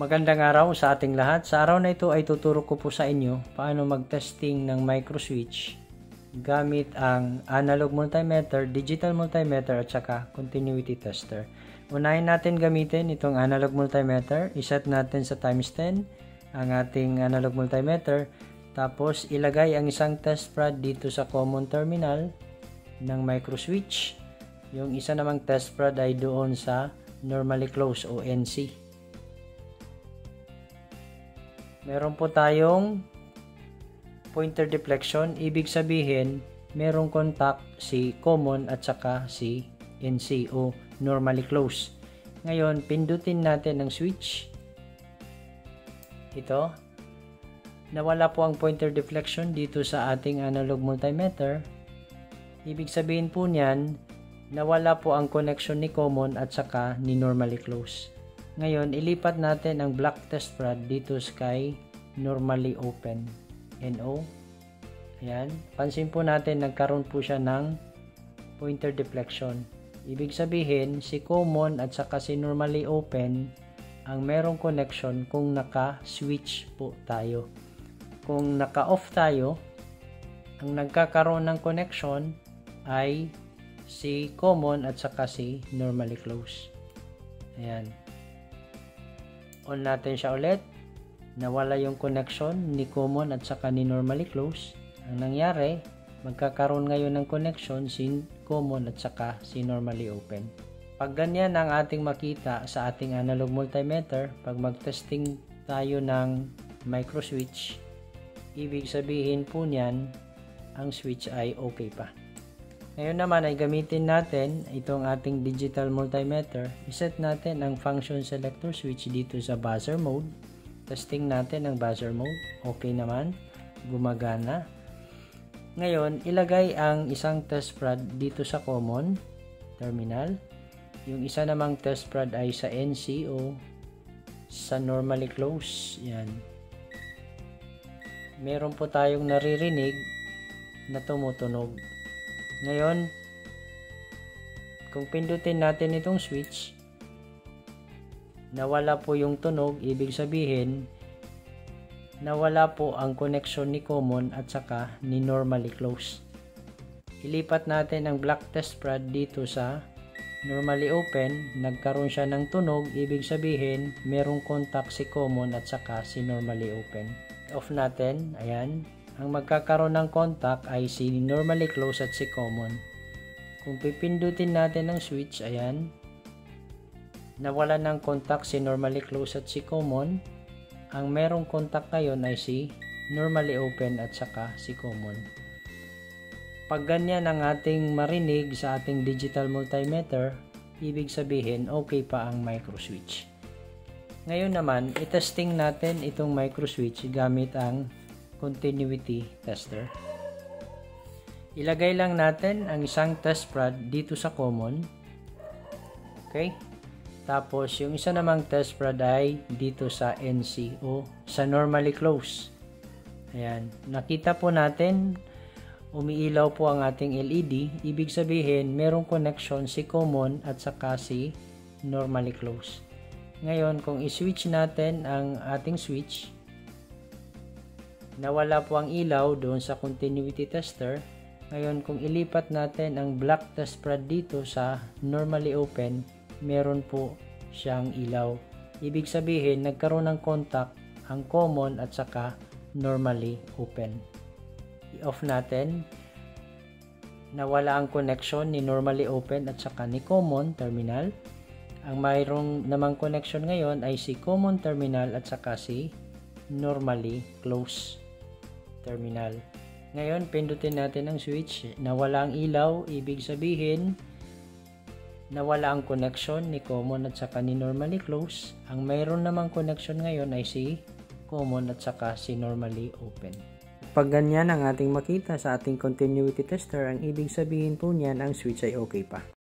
Magandang araw sa ating lahat. Sa araw na ito ay tuturo ko po sa inyo paano mag-testing ng microswitch gamit ang analog multimeter, digital multimeter at saka continuity tester. Unahin natin gamitin itong analog multimeter. Iset natin sa times 10 ang ating analog multimeter. Tapos ilagay ang isang test prod dito sa common terminal ng microswitch. Yung isa namang test prod ay doon sa normally closed o NC. Meron po tayong pointer deflection, ibig sabihin merong contact si common at saka si NC o normally closed. Ngayon, pindutin natin ang switch. Ito. Nawala po ang pointer deflection dito sa ating analog multimeter. Ibig sabihin po niyan, nawala po ang connection ni common at saka ni normally closed. Ngayon, ilipat natin ang black test prod dito kay normally open. NO. Ayan. Pansin po natin, nagkaroon po siya ng pointer deflection. Ibig sabihin, si common at saka si normally open ang merong connection kung naka-switch po tayo. Kung naka-off tayo, ang nagkakaroon ng connection ay si common at saka si normally closed. Ayan. On natin siya ulit. Nawala yung connection ni common at saka ni normally closed. Ang nangyari, magkakaroon ngayon ng connection si common at saka si normally open. Pag ganyan ang ating makita sa ating analog multimeter, pag mag-testing tayo ng microswitch, ibig sabihin po niyan, ang switch ay okay pa. Ngayon naman ay gamitin natin itong ating digital multimeter. Iset natin ang function selector switch dito sa buzzer mode. Testing natin ang buzzer mode. Okay naman. Gumagana. Ngayon, ilagay ang isang test prod dito sa common terminal. Yung isa namang test prod ay sa NC o sa normally closed. Yan. Meron po tayong naririnig na tumutunog. Ngayon, kung pindutin natin itong switch, nawala po yung tunog, ibig sabihin, nawala po ang connection ni common at saka ni normally closed. Ilipat natin ang black test prod dito sa normally open, nagkaroon siya ng tunog, ibig sabihin, merong contact si common at saka si normally open. Off natin, ayan. Ang magkakaroon ng contact ay si normally closed at si common. Kung pipindutin natin ang switch, ayan, nawala ng contact si normally closed at si common. Ang merong contact ngayon ay si normally open at saka si common. Pag ganyan ang ating marinig sa ating digital multimeter, ibig sabihin okay pa ang microswitch. Ngayon naman, itesting natin itong microswitch gamit ang continuity tester. Ilagay lang natin ang isang test prod dito sa common. Okay? Tapos, yung isa namang test prod ay dito sa NC o sa normally closed. Ayan. Nakita po natin, umiilaw po ang ating LED. Ibig sabihin, merong connection si common at saka si normally closed. Ngayon, kung i-switch natin ang ating switch, nawala po ang ilaw doon sa continuity tester. Ngayon, kung ilipat natin ang black test prod dito sa normally open, meron po siyang ilaw. Ibig sabihin, nagkaroon ng contact ang common at saka normally open. I-off natin. Nawala ang connection ni normally open at saka ni common terminal. Ang mayroong namang connection ngayon ay si common terminal at saka si normally closed terminal. Ngayon, pindutin natin ang switch. Nawala ang ilaw, ibig sabihin, nawala ang connection ni common at saka ni normally closed. Ang mayroon namang connection ngayon ay si common at saka si normally open. Pag ganyan ang ating makita sa ating continuity tester, ang ibig sabihin po niyan, ang switch ay okay pa.